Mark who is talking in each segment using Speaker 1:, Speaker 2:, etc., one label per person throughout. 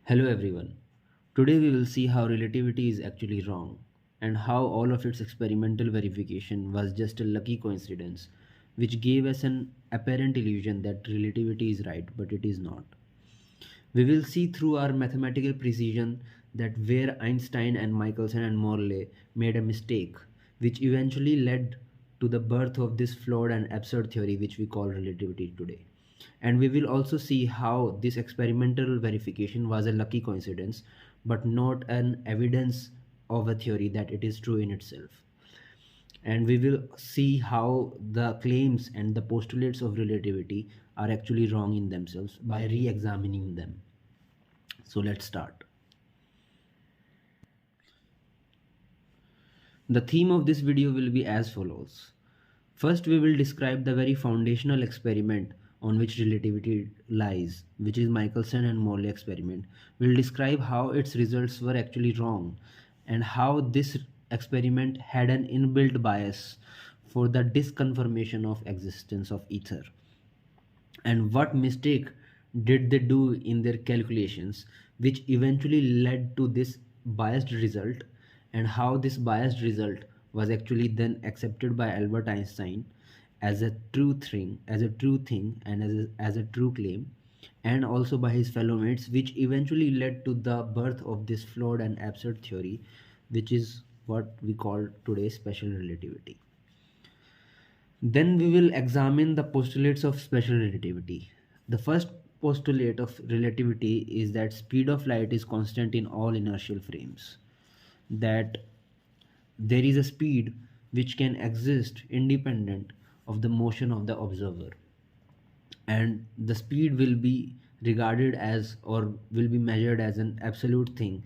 Speaker 1: Hello everyone. Today we will see how relativity is actually wrong and how all of its experimental verification was just a lucky coincidence which gave us an apparent illusion that relativity is right but it is not. We will see through our mathematical precision that where Einstein and Michelson and Morley made a mistake which eventually led to the birth of this flawed and absurd theory which we call relativity today. And we will also see how this experimental verification was a lucky coincidence but not an evidence of a theory that it is true in itself. And we will see how the claims and the postulates of relativity are actually wrong in themselves by re-examining them. So let's start. The theme of this video will be as follows. First, we will describe the very foundational experiment on which relativity lies, which is Michelson and Morley experiment. We'll describe how its results were actually wrong and how this experiment had an inbuilt bias for the disconfirmation of existence of ether. And what mistake did they do in their calculations which eventually led to this biased result, and how this biased result was actually then accepted by Albert Einstein as a true thing and as a true claim, and also by his fellow mates, which eventually led to the birth of this flawed and absurd theory which is what we call today special relativity. Then we will examine the postulates of special relativity. The first postulate of relativity is that speed of light is constant in all inertial frames. That there is a speed which can exist independent of the motion of the observer. And the speed will be regarded as or will be measured as an absolute thing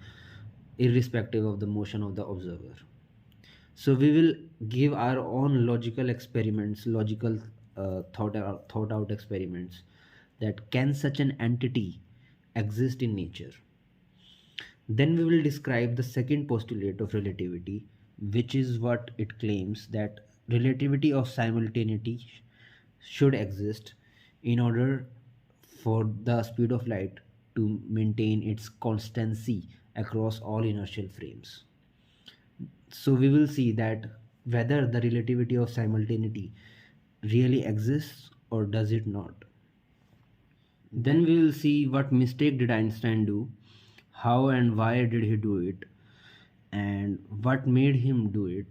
Speaker 1: irrespective of the motion of the observer. So we will give our own logical experiments, logical thought out experiments, that can such an entity exist in nature. Then we will describe the second postulate of relativity, which is what it claims that relativity of simultaneity should exist in order for the speed of light to maintain its constancy across all inertial frames. So we will see that whether the relativity of simultaneity really exists or does it not. Then we will see what mistake did Einstein do, how and why did he do it, and what made him do it,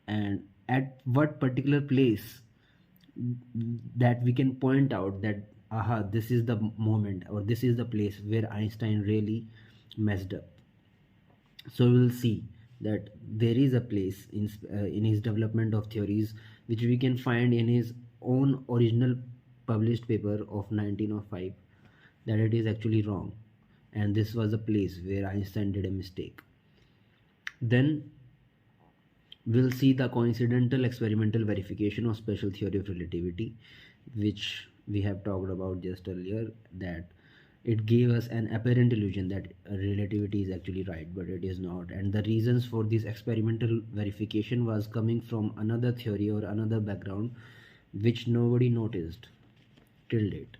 Speaker 1: and at what particular place that we can point out that aha, this is the moment or this is the place where Einstein really messed up. So we will see that there is a place in his development of theories which we can find in his own original published paper of 1905, that it is actually wrong, and this was a place where Einstein did a mistake. Then we'll see the coincidental experimental verification of special theory of relativity, which we have talked about just earlier, that it gave us an apparent illusion that relativity is actually right but it is not, and the reasons for this experimental verification was coming from another theory or another background which nobody noticed till date.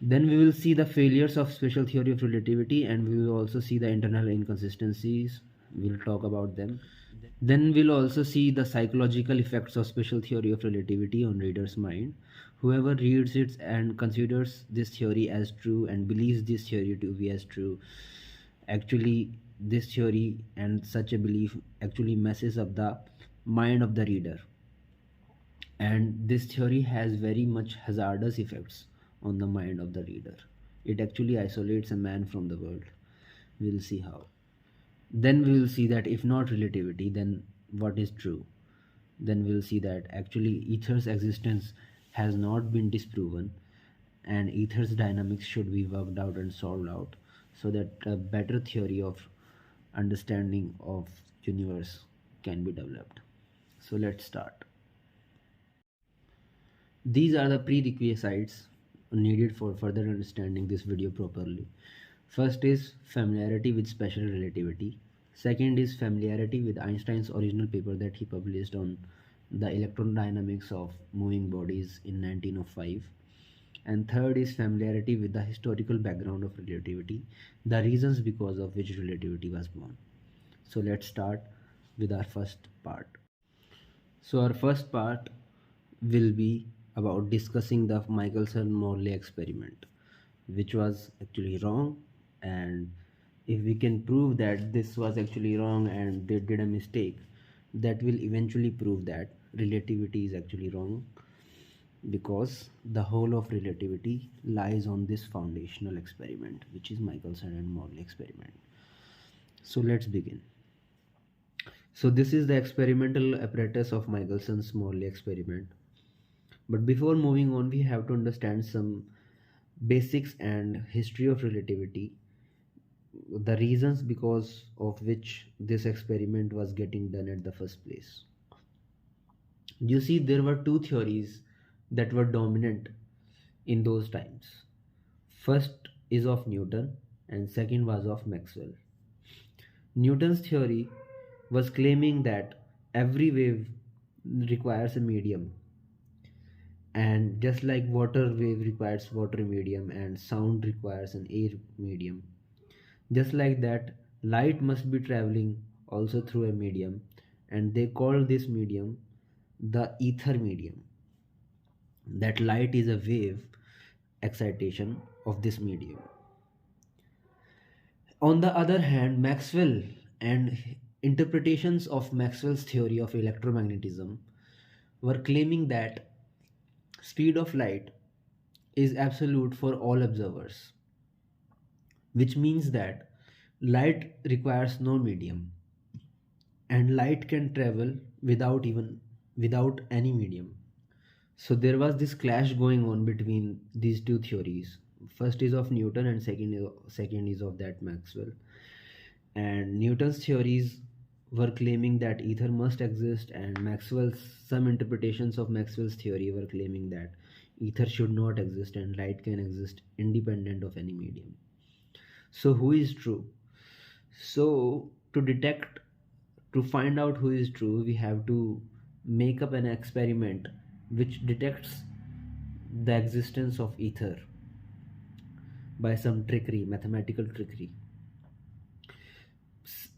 Speaker 1: Then we will see the failures of special theory of relativity, and we will also see the internal inconsistencies. We'll talk about them. Then we'll also see the psychological effects of special theory of relativity on reader's mind. Whoever reads it and considers this theory as true and believes this theory to be as true, actually this theory and such a belief actually messes up the mind of the reader. And this theory has very much hazardous effects on the mind of the reader. It actually isolates a man from the world. We'll see how. Then we will see that if not relativity, then what is true? Then we'll see that actually ether's existence has not been disproven, and ether's dynamics should be worked out and solved out so that a better theory of understanding of universe can be developed. So let's start. These are the prerequisites needed for further understanding this video properly. First is familiarity with special relativity. Second is familiarity with Einstein's original paper that he published on the electrodynamics of moving bodies in 1905. And third is familiarity with the historical background of relativity, the reasons because of which relativity was born. So let's start with our first part. So our first part will be about discussing the Michelson Morley experiment, which was actually wrong. And if we can prove that this was actually wrong and they did a mistake, that will eventually prove that relativity is actually wrong, because the whole of relativity lies on this foundational experiment, which is Michelson and Morley experiment. So let's begin. So this is the experimental apparatus of Michelson's Morley experiment. But before moving on, we have to understand some basics and history of relativity, the reasons because of which this experiment was getting done at the first place. You see, there were two theories that were dominant in those times. First is of Newton and second was of Maxwell. Newton's theory was claiming that every wave requires a medium, and just like water wave requires water medium and sound requires an air medium, just like that light must be traveling also through a medium, and they call this medium the ether medium. That light is a wave excitation of this medium. On the other hand, Maxwell and interpretations of Maxwell's theory of electromagnetism were claiming that speed of light is absolute for all observers, which means that light requires no medium and light can travel without any medium. So there was this clash going on between these two theories. First is of Newton and second is of that Maxwell. And Newton's theories were claiming that ether must exist, and Maxwell's some interpretations of Maxwell's theory were claiming that ether should not exist and light can exist independent of any medium. So who is true? So to find out who is true, we have to make up an experiment which detects the existence of ether by some trickery, mathematical trickery.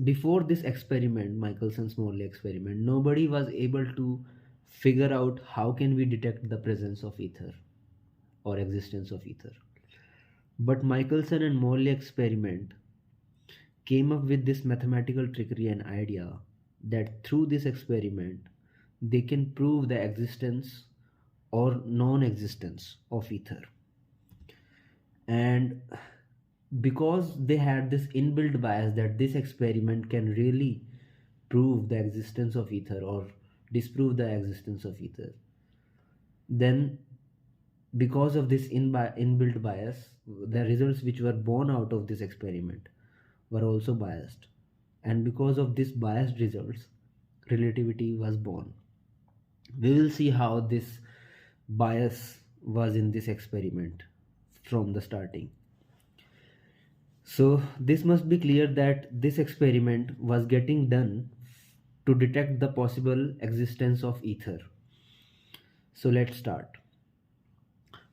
Speaker 1: Before this experiment, Michelson's Morley experiment, nobody was able to figure out how can we detect the presence of ether or existence of ether. But Michelson and Morley experiment came up with this mathematical trickery and idea that through this experiment they can prove the existence or non-existence of ether. And because they had this inbuilt bias that this experiment can really prove the existence of ether or disprove the existence of ether, then because of this inbuilt bias, the results which were born out of this experiment were also biased, and because of this biased results, relativity was born. We will see how this bias was in this experiment from the starting. So this must be clear that this experiment was getting done to detect the possible existence of ether. So let's start.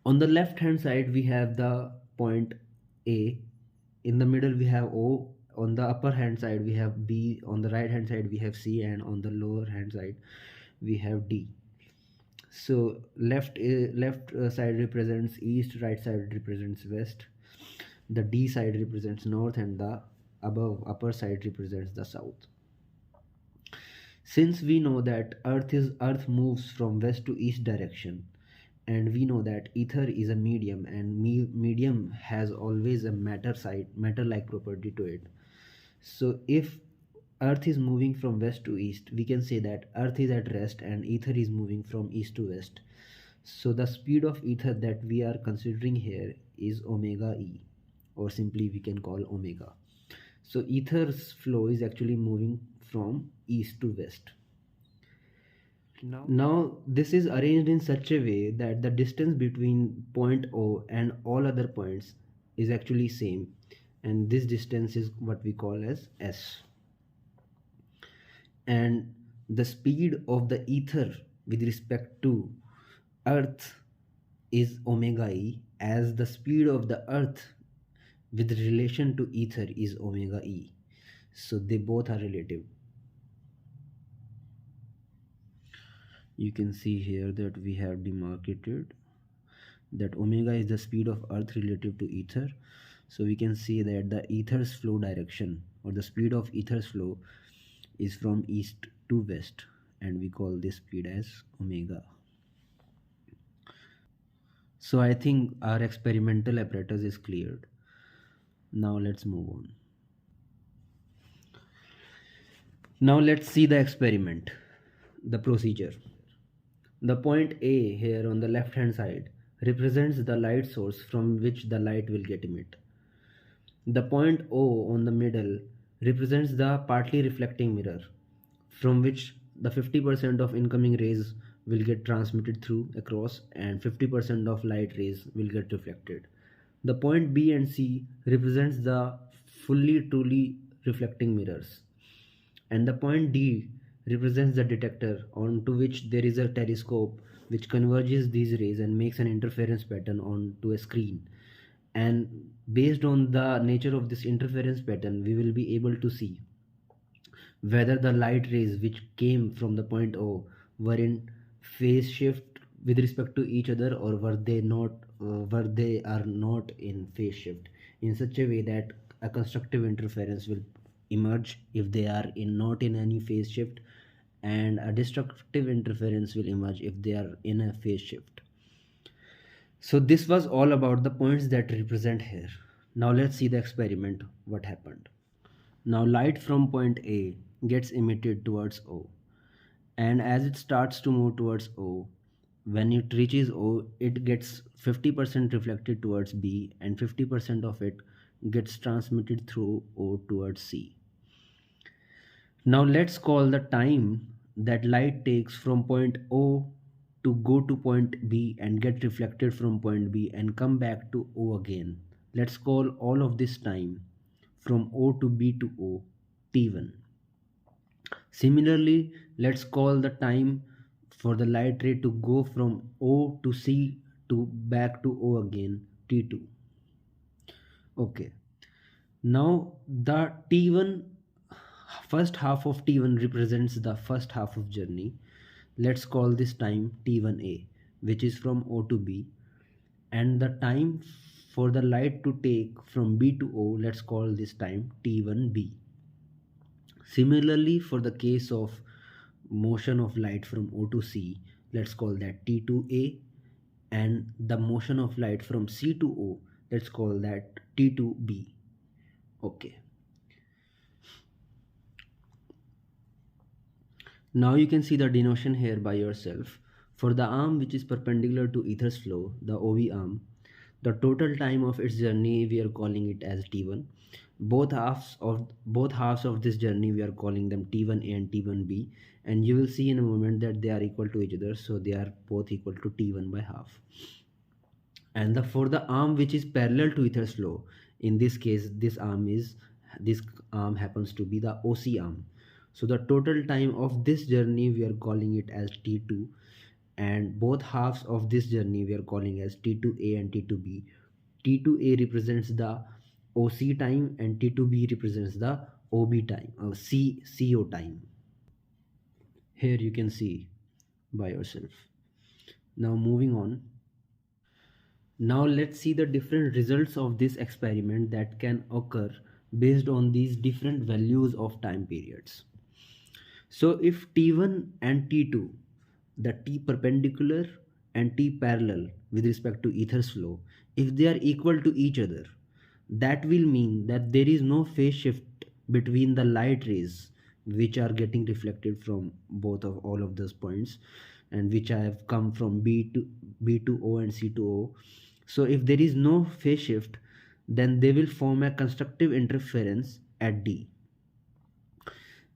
Speaker 1: On the left hand side we have the point A, in the middle we have O, on the upper hand side we have B, on the right hand side we have C, and on the lower hand side we have D. So left side represents east, right side represents west, the D side represents north, and the upper side represents the south. Since we know that earth moves from west to east direction, and we know that ether is a medium, and medium has always a matter like property to it. So if earth is moving from west to east, we can say that earth is at rest and ether is moving from east to west. So the speed of ether that we are considering here is omega e, or simply we can call omega. So ether's flow is actually moving from east to west. Now this is arranged in such a way that the distance between point O and all other points is actually same, and this distance is what we call as S. And the speed of the ether with respect to earth is omega e, as the speed of the earth with relation to ether is omega e. So they both are relative. You can see here that we have demarcated that omega is the speed of earth relative to ether. So we can see that the ether's flow direction, or the speed of ether's flow, is from east to west, and we call this speed as omega. So I think our experimental apparatus is cleared. Now let's move on. Now let's see the experiment, the procedure. The point A here on the left hand side represents the light source from which the light will get emitted. The point O on the middle represents the partly reflecting mirror from which the 50% of incoming rays will get transmitted through across and 50% of light rays will get reflected. The point B and C represents the fully truly reflecting mirrors, and the point D represents the detector onto which there is a telescope which converges these rays and makes an interference pattern onto a screen. And based on the nature of this interference pattern, we will be able to see whether the light rays which came from the point O were in phase shift with respect to each other, or were they are not in phase shift in such a way that a constructive interference will emerge if they are not in any phase shift, and a destructive interference will emerge if they are in a phase shift. So this was all about the points that represent here. Now let's see the experiment, what happened. Now light from point A gets emitted towards O, and as it starts to move towards O, when it reaches O, it gets 50% reflected towards B and 50% of it gets transmitted through O towards C. Now let's call the time that light takes from point O to go to point B and get reflected from point B and come back to O again. Let's call all of this time from O to B to O T1. Similarly, let's call the time for the light ray to go from O to C to back to O again T2. Okay. Now the T1, first half of T1 represents the first half of journey. Let's call this time T1A, which is from O to B, and the time for the light to take from B to O, let's call this time T1B. Similarly, for the case of motion of light from O to C, let's call that T2A, and the motion of light from C to O, let's call that T2B. Okay. Now you can see the denotation here by yourself. For the arm which is perpendicular to ether's flow, the OV arm, the total time of its journey we are calling it as T1. Both halves of this journey we are calling them T1A and T1B, and you will see in a moment that they are equal to each other, so they are both equal to T1 by half. And for the arm which is parallel to ether's flow, in this case this arm happens to be the OC arm. So the total time of this journey we are calling it as T2, and both halves of this journey we are calling as T2A and T2B. T2A represents the OC time and T2B represents the OB time or CO time. Here you can see by yourself. Now moving on. Now let's see the different results of this experiment that can occur based on these different values of time periods. So if T1 and T2, the T perpendicular and T parallel with respect to ether's flow, if they are equal to each other, that will mean that there is no phase shift between the light rays which are getting reflected from all of those points, and which have come from B to O and C to O. So if there is no phase shift, then they will form a constructive interference at D.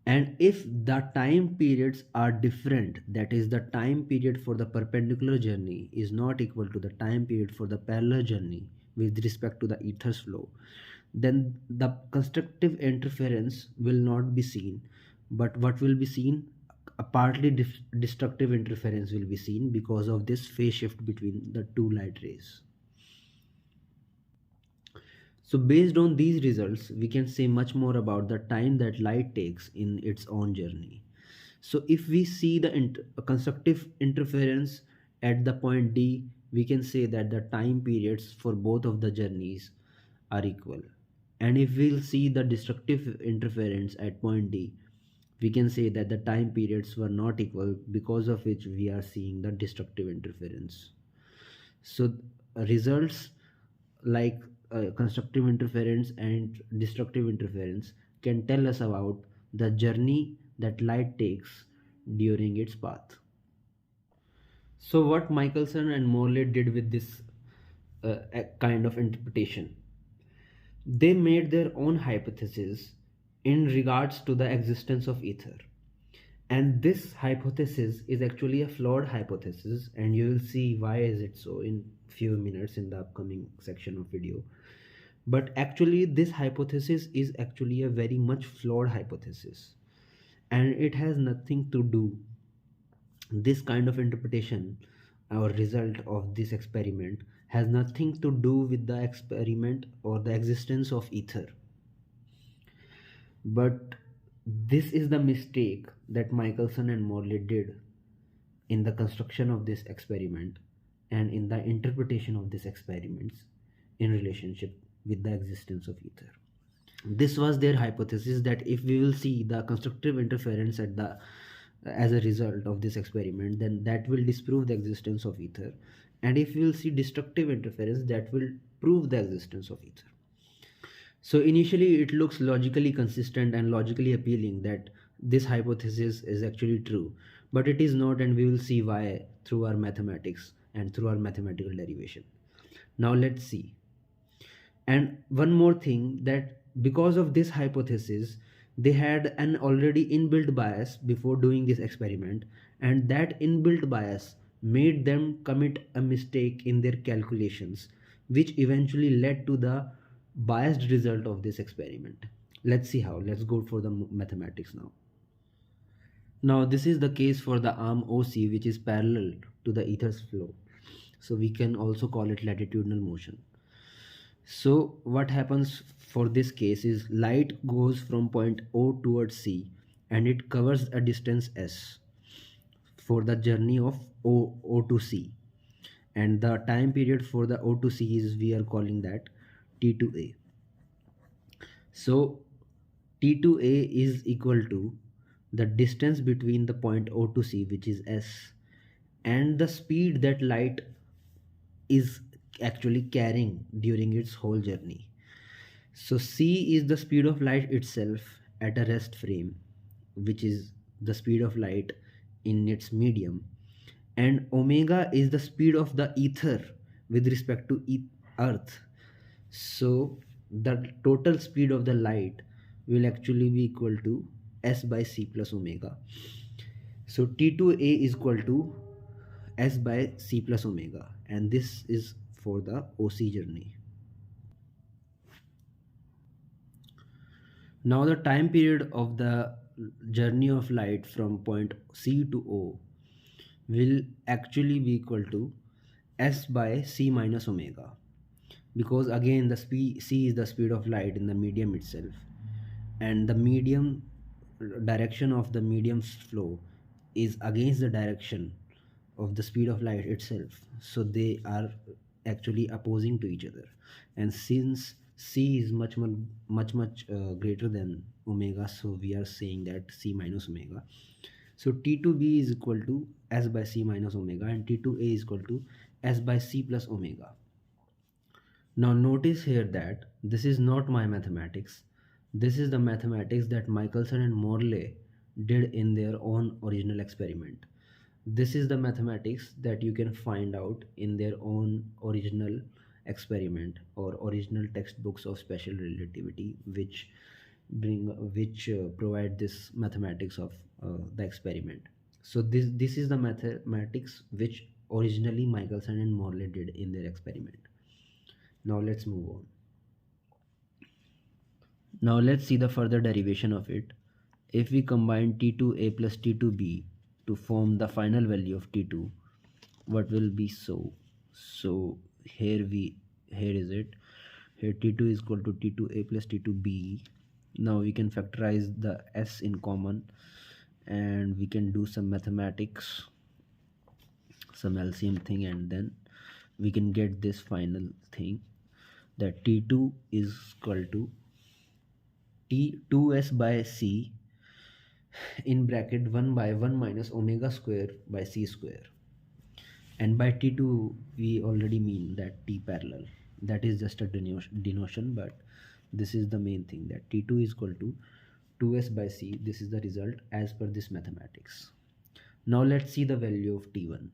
Speaker 1: And if the time periods are different, that is the time period for the perpendicular journey is not equal to the time period for the parallel journey with respect to the ether's flow, then the constructive interference will not be seen, but what will be seen? a partly destructive interference will be seen because of this phase shift between the two light rays. So based on these results, we can say much more about the time that light takes in its own journey. So if we see the constructive interference at the point D, we can say that the time periods for both of the journeys are equal. And if we'll see the destructive interference at point D, we can say that the time periods were not equal, because of which we are seeing the destructive interference. So results like constructive interference and destructive interference can tell us about the journey that light takes during its path. So what Michelson and Morley did with this kind of interpretation, they made their own hypothesis in regards to the existence of ether. And this hypothesis is actually a flawed hypothesis, and you will see why is it so in few minutes in the upcoming section of video. But actually this hypothesis is actually a very much flawed hypothesis, and it has nothing to do, this kind of interpretation or result of this experiment has nothing to do with the experiment or the existence of ether. But this is the mistake that Michelson and Morley did in the construction of this experiment and in the interpretation of these experiments in relationship with the existence of ether. This was their hypothesis, that if we will see the constructive interference at the as a result of this experiment, then that will disprove the existence of ether, and if we will see destructive interference, that will prove the existence of ether. So initially it looks logically consistent and logically appealing that this hypothesis is actually true, but it is not, and we will see why through our mathematics and through our mathematical derivation. Now let's see. And one more thing, that because of this hypothesis, they had an already inbuilt bias before doing this experiment, and that inbuilt bias made them commit a mistake in their calculations, which eventually led to the biased result of this experiment. Let's see how. Let's go for the mathematics now. Now this is the case for the arm OC, which is parallel to the ether's flow. So we can also call it latitudinal motion. So what happens for this case is light goes from point O towards C, and it covers a distance S for the journey of O to C, and the time period for the O to C is, we are calling that T to A. So T to A is equal to the distance between the point O to C, which is S, and the speed that light is actually carrying during its whole journey. So c is the speed of light itself at a rest frame, which is the speed of light in its medium, and omega is the speed of the ether with respect to earth. So the total speed of the light will actually be equal to s by c plus omega. So t to a is equal to s by c plus omega, and this is for the OC journey. Now the time period of the journey of light from point C to O will actually be equal to s by c minus omega, because again the c is the speed of light in the medium itself, and the medium direction of the medium's flow is against the direction of the speed of light itself, so they are actually opposing to each other. And since c is much greater than omega, so we are saying that c minus omega. So t to b is equal to s by c minus omega, and t to a is equal to s by c plus omega. Now notice here that this is not my mathematics. This is the mathematics that Michelson and Morley did in their own original experiment. This is the mathematics that you can find out in their own original experiment or original textbooks of special relativity, which provide this mathematics of the experiment. So this is the mathematics which originally Michelson and Morley did in their experiment. Now let's move on. Now let's see the further derivation of it. If we combine T2A plus T2B, to form the final value of T2, what will be so here here is it. Here T2 is equal to T2a plus T2b. Now we can factorize the s in common, and we can do some mathematics, some LCM thing, and then we can get this final thing, that T2 is equal to T2s by c in bracket 1 by 1 minus omega square by c square. And by T2 we already mean that T parallel, that is just a denotion, but this is the main thing, that T2 is equal to 2s by c. This is the result as per this mathematics. Now let's see the value of T1.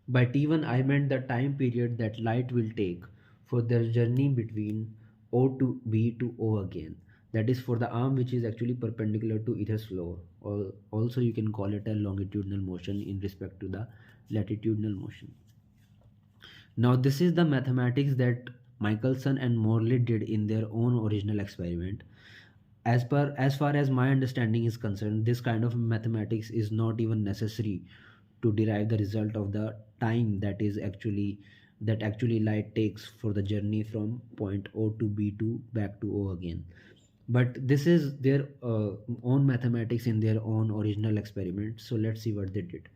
Speaker 1: By T1 I meant the time period that light will take for their journey between O to B to O again. That is for the arm which is actually perpendicular to ether's flow, or also you can call it a longitudinal motion in respect to the latitudinal motion. Now this is the mathematics that Michelson and Morley did in their own original experiment. As far as my understanding is concerned, this kind of mathematics is not even necessary to derive the result of the time that actually light takes for the journey from point O to B to back to O again. But this is their own mathematics in their own original experiment. So let's see what they did.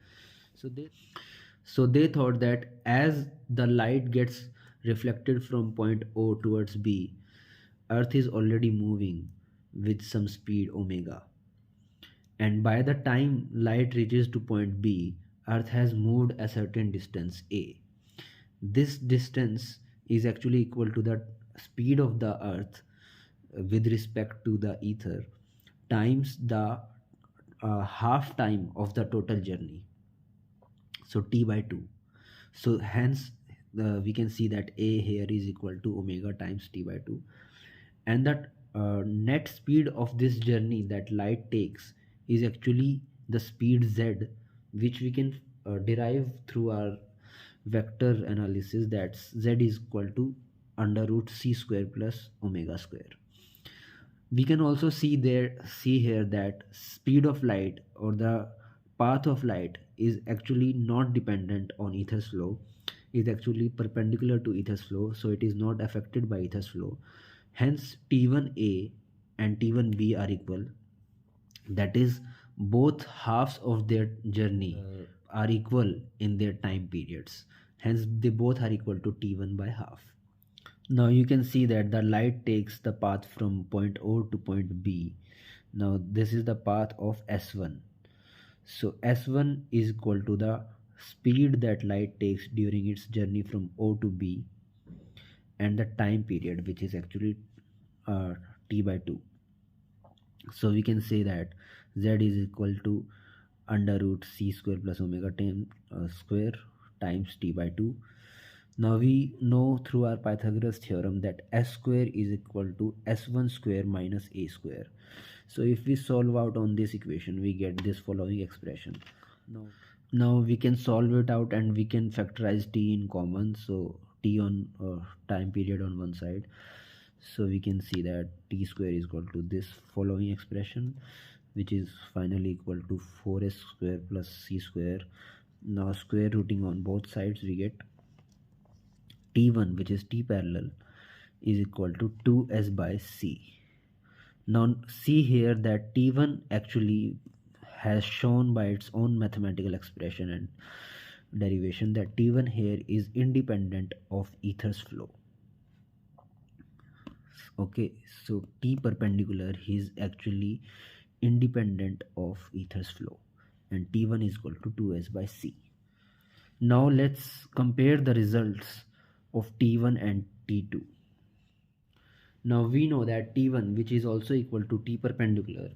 Speaker 1: So they thought that as the light gets reflected from point O towards B, Earth is already moving with some speed omega, and by the time light reaches to point B, Earth has moved a certain distance a. This distance is actually equal to the speed of the Earth with respect to the ether times the half time of the total journey, so T by 2. So hence we can see that a here is equal to omega times T by 2, and that net speed of this journey that light takes is actually the speed z, which we can derive through our vector analysis, that z is equal to under root c square plus omega square. We can also see here that speed of light or the path of light is actually not dependent on ether's flow, is actually perpendicular to ether's flow, so it is not affected by ether's flow. Hence T1a and T1b are equal, that is both halves of their journey are equal in their time periods, hence they both are equal to T1 by half. Now you can see that the light takes the path from point O to point B. Now this is the path of S1. So S1 is equal to the speed that light takes during its journey from O to B and the time period, which is actually T by 2. So we can say that Z is equal to under root c square plus omega square times T by 2. Now we know through our Pythagoras theorem that s square is equal to s1 square minus a square. So if we solve out on this equation, we get this following expression. Now we can solve it out and we can factorize t in common. So t on time period on one side. So we can see that t square is equal to this following expression, which is finally equal to 4s square plus c square. Now square rooting on both sides, we get T1, which is T parallel, is equal to 2s by c. Now see here that T1 actually has shown by its own mathematical expression and derivation that T1 here is independent of ether's flow. Okay, so T perpendicular is actually independent of ether's flow, and T1 is equal to 2s by c. Now let's compare the results of T1 and T2. Now we know that T1, which is also equal to T perpendicular,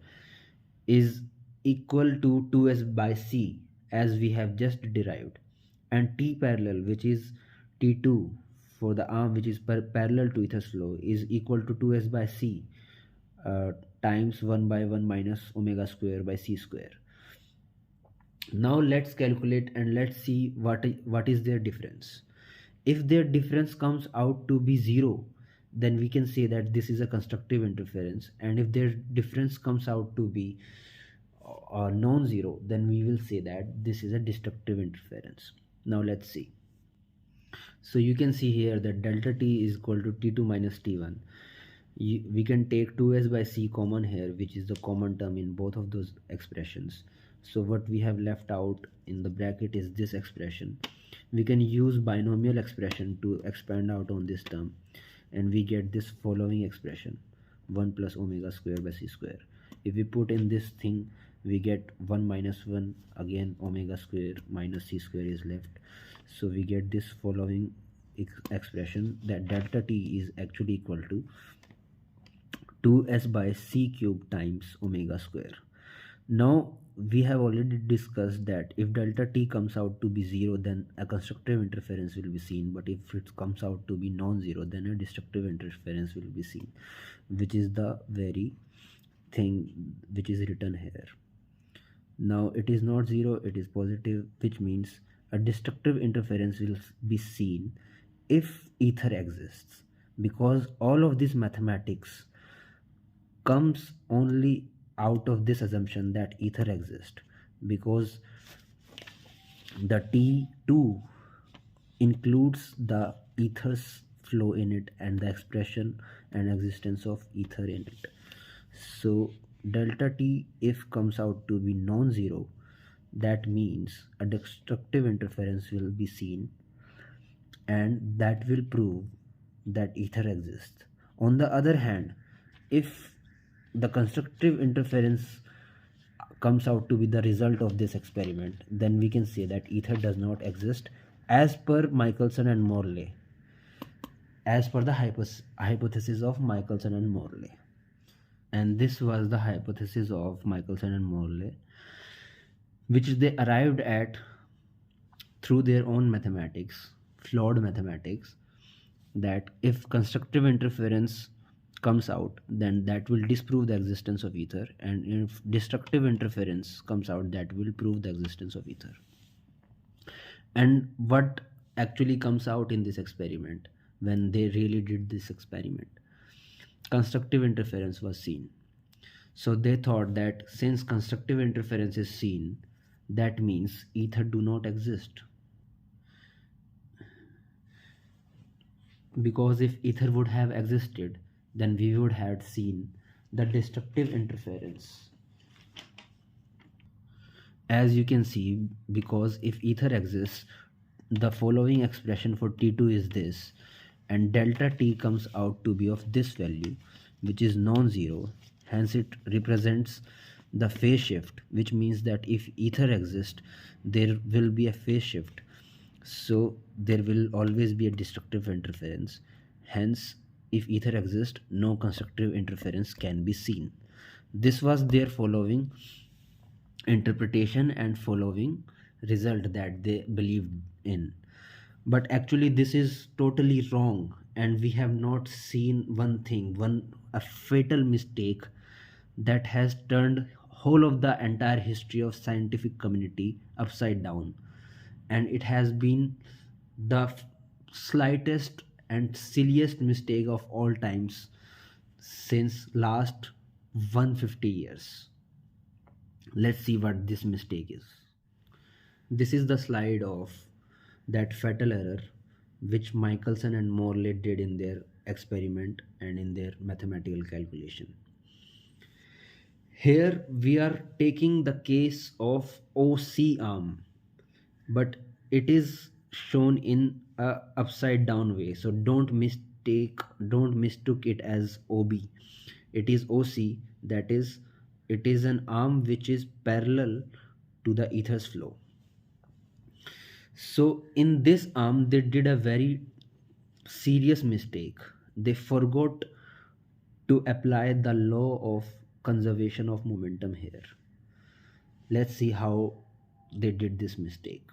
Speaker 1: is equal to 2s by c as we have just derived, and T parallel, which is T2 for the arm which is parallel to ether's flow, is equal to 2s by c times 1 by 1 minus omega square by c square. Now let's calculate and let's see what is their difference. If their difference comes out to be 0, then we can say that this is a constructive interference, and if their difference comes out to be non-zero, then we will say that this is a destructive interference. Now let's see. So you can see here that delta t is equal to t2 minus t1. We can take 2s by c common here, which is the common term in both of those expressions. So what we have left out in the bracket is this expression. We can use binomial expression to expand out on this term, and we get this following expression: 1 plus omega square by c square. If we put in this thing, we get 1 minus 1, again omega square minus c square is left. So we get this following expression, that delta t is actually equal to 2s by c cube times omega square. Now we have already discussed that if delta t comes out to be 0, then a constructive interference will be seen, but if it comes out to be non-zero, then a destructive interference will be seen, which is the very thing which is written here. Now it is not 0, it is positive, which means a destructive interference will be seen if ether exists, because all of this mathematics comes only out of this assumption that ether exists, because the T2 includes the ether's flow in it and the expression and existence of ether in it. So delta T, if comes out to be non-zero, that means a destructive interference will be seen, and that will prove that ether exists. On the other hand, if the constructive interference comes out to be the result of this experiment, then we can say that ether does not exist as per Michelson and Morley, as per the hypothesis of Michelson and Morley. And this was the hypothesis of Michelson and Morley, which they arrived at through their own mathematics, flawed mathematics, that if constructive interference comes out, then that will disprove the existence of ether, and if destructive interference comes out, that will prove the existence of ether. And what actually comes out in this experiment, when they really did this experiment, constructive interference was seen. So they thought that since constructive interference is seen, that means ether do not exist, because if ether would have existed, then we would have seen the destructive interference. As you can see, because if ether exists, the following expression for T2 is this, and delta T comes out to be of this value, which is non-zero. Hence it represents the phase shift, which means that if ether exists, there will be a phase shift, so there will always be a destructive interference. Hence, if ether exists, no constructive interference can be seen. This was their following interpretation and following result that they believed in. But actually this is totally wrong, and we have not seen a fatal mistake that has turned whole of the entire history of scientific community upside down, and it has been the slightest and silliest mistake of all times since last 150 years. Let's see what this mistake is. This is the slide of that fatal error which Michelson and Morley did in their experiment and in their mathematical calculation. Here we are taking the case of OC arm, but it is shown in a upside down way, so don't mistook it as OB. It is OC, that is, it is an arm which is parallel to the ether's flow. So in this arm they did a very serious mistake. They forgot to apply the law of conservation of momentum here. Let's see how they did this mistake.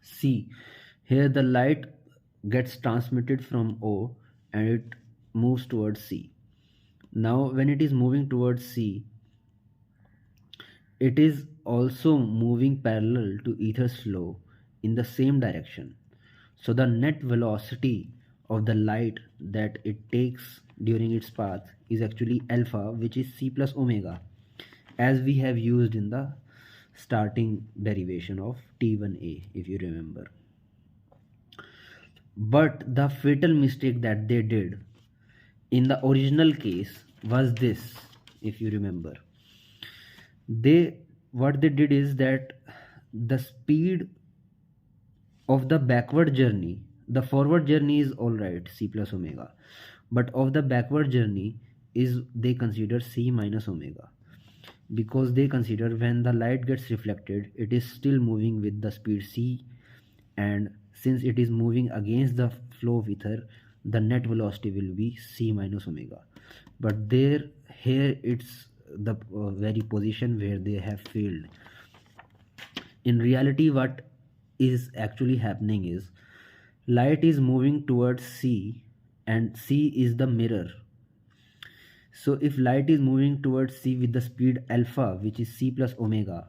Speaker 1: See, here the light gets transmitted from O and it moves towards C. Now when it is moving towards C, it is also moving parallel to ether's flow in the same direction. So the net velocity of the light that it takes during its path is actually alpha, which is C plus omega. as we have used in the starting derivation of T1a, if you remember. But the fatal mistake that they did in the original case was this, if you remember. They what they did is that the speed of the backward journey, the forward journey is all right, c plus omega, but of the backward journey is they consider c minus omega, because they consider when the light gets reflected it is still moving with the speed c, and since it is moving against the flow of ether, the net velocity will be c minus omega. But there, here it's the very position where they have failed. In reality, what is actually happening is light is moving towards c, and c is the mirror. So if light is moving towards c with the speed alpha, which is c plus omega,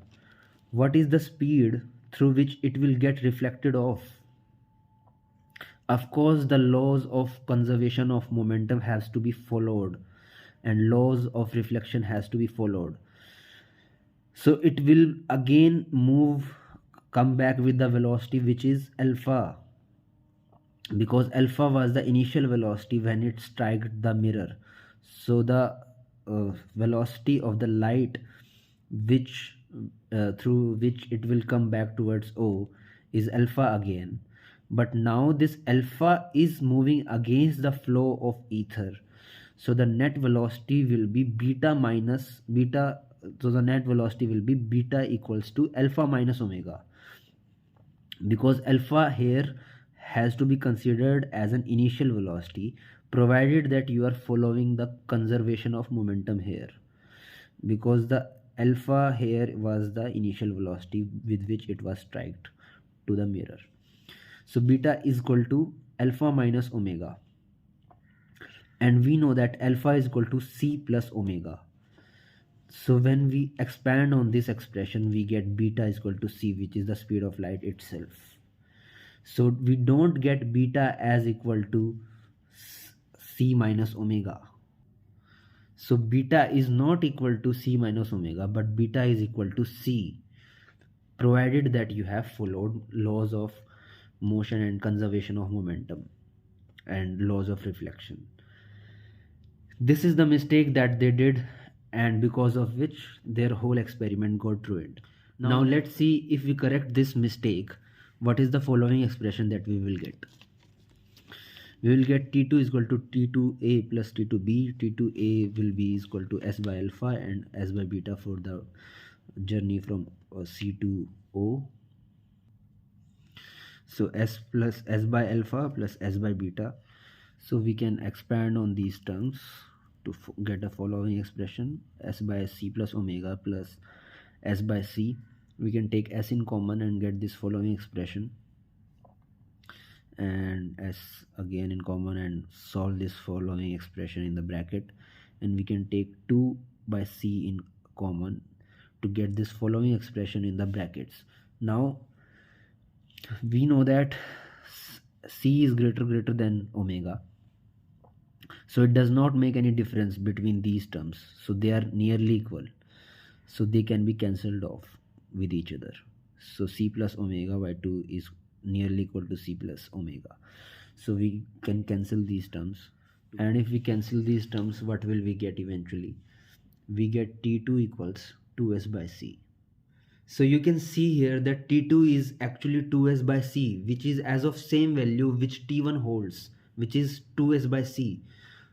Speaker 1: what is the speed through which it will get reflected off? Of course, the laws of conservation of momentum has to be followed, and laws of reflection has to be followed. So it will again come back with the velocity which is alpha, because alpha was the initial velocity when it struck the mirror. So the velocity of the light which through which it will come back towards O is alpha again. But now this alpha is moving against the flow of ether, so the net velocity will be beta minus beta. So the net velocity will be beta equals to alpha minus omega, because alpha here has to be considered as an initial velocity, provided that you are following the conservation of momentum here, because the alpha here was the initial velocity with which it was struck to the mirror. So beta is equal to alpha minus omega, and we know that alpha is equal to c plus omega. So when we expand on this expression, we get beta is equal to c, which is the speed of light itself. So we don't get beta as equal to c minus omega. So beta is not equal to c minus omega, but beta is equal to c, provided that you have followed laws of motion and conservation of momentum and laws of reflection. This is the mistake that they did, and because of which their whole experiment got ruined. Now let's see, if we correct this mistake, what is the following expression that we will get. We will get T2 is equal to T2A plus T2B. T2A will be equal to S by alpha and S by beta for the journey from C to O. So S plus S by alpha plus S by beta. So we can expand on these terms to get a following expression: S by C plus omega plus S by C. We can take S in common and get this following expression, and S again in common and solve this following expression in the bracket, and we can take 2 by C in common to get this following expression in the brackets. Now we know that C is greater than omega, so it does not make any difference between these terms, so they are nearly equal, so they can be cancelled off with each other. So C plus omega by 2 is nearly equal to C plus omega, so we can cancel these terms, and if we cancel these terms, what will we get eventually? We get T2 equals 2S by C. So you can see here that T2 is actually 2S by C, which is as of same value which T1 holds, which is 2S by C.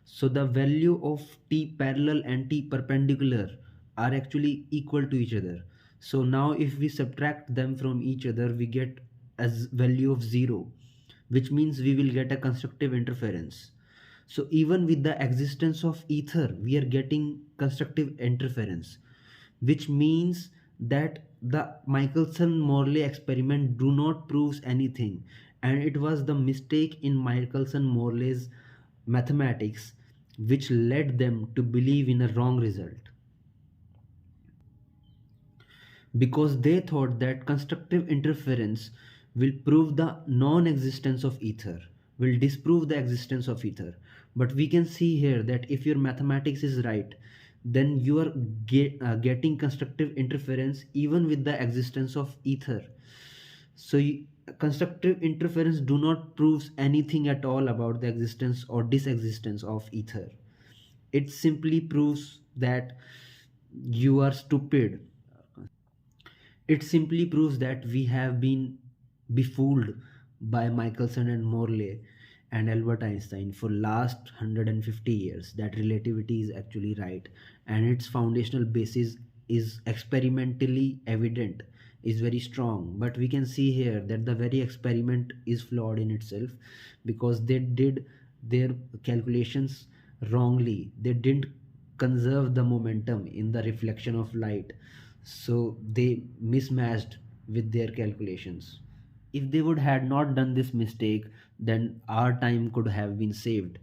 Speaker 1: So the value of T parallel and T perpendicular are actually equal to each other. So now if we subtract them from each other, we get as value of 0, which means we will get a constructive interference. So even with the existence of ether, we are getting constructive interference, which means that the Michelson Morley experiment do not prove anything, and it was the mistake in Michelson Morley's mathematics which led them to believe in a wrong result, because they thought that constructive interference will prove the non-existence of ether, will disprove the existence of ether. But we can see here that if your mathematics is right, then you are getting constructive interference even with the existence of ether. So constructive interference do not proves anything at all about the existence or disexistence of ether. It simply proves that you are stupid. It simply proves that we have been befooled by Michelson and Morley and Albert Einstein for last 150 years that relativity is actually right, and its foundational basis is experimentally evident, is very strong. But we can see here that the very experiment is flawed in itself, because they did their calculations wrongly. They didn't conserve the momentum in the reflection of light, so they mismatched with their calculations. If they would had not done this mistake, then our time could have been saved.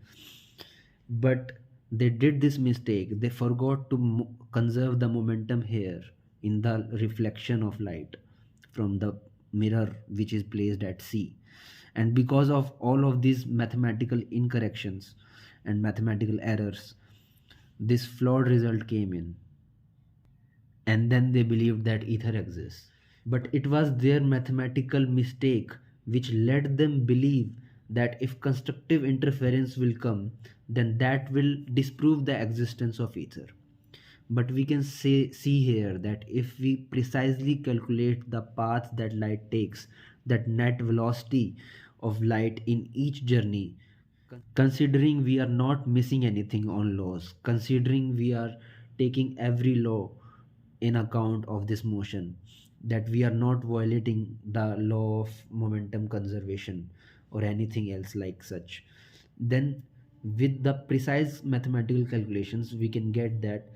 Speaker 1: But they did this mistake. They forgot to conserve the momentum here in the reflection of light from the mirror which is placed at sea. And because of all of these mathematical incorrections and mathematical errors, this flawed result came in. And then they believed that ether exists. But it was their mathematical mistake which led them believe that if constructive interference will come, then that will disprove the existence of ether. But we can see here that if we precisely calculate the path that light takes, that net velocity of light in each journey, considering we are not missing anything on laws, considering we are taking every law in account of this motion, that we are not violating the law of momentum conservation or anything else like such, then with the precise mathematical calculations we can get that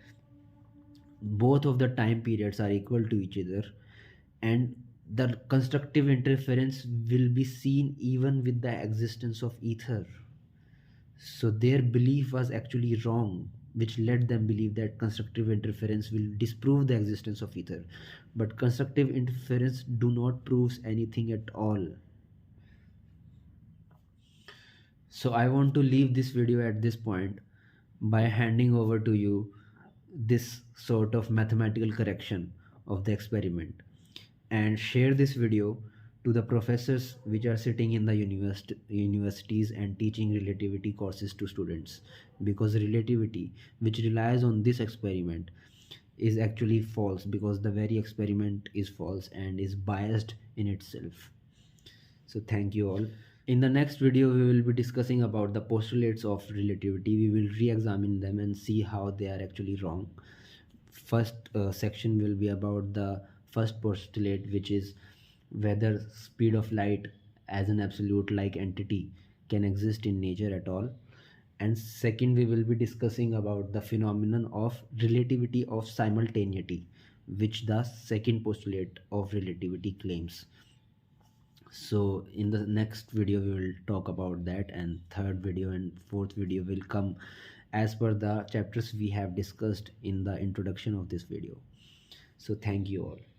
Speaker 1: both of the time periods are equal to each other, and the constructive interference will be seen even with the existence of ether. So their belief was actually wrong, which led them believe that constructive interference will disprove the existence of ether. But constructive interference do not proves anything at all. So I want to leave this video at this point by handing over to you this sort of mathematical correction of the experiment, and share this video to the professors which are sitting in the universities and teaching relativity courses to students, because relativity which relies on this experiment is actually false, because the very experiment is false and is biased in itself. So thank you all. In the next video we will be discussing about the postulates of relativity. We will re-examine them and see how they are actually wrong. First section will be about the first postulate, which is whether speed of light as an absolute like entity can exist in nature at all. And second, we will be discussing about the phenomenon of relativity of simultaneity, which the second postulate of relativity claims. So in the next video we will talk about that, and third video and fourth video will come as per the chapters we have discussed in the introduction of this video. So thank you all.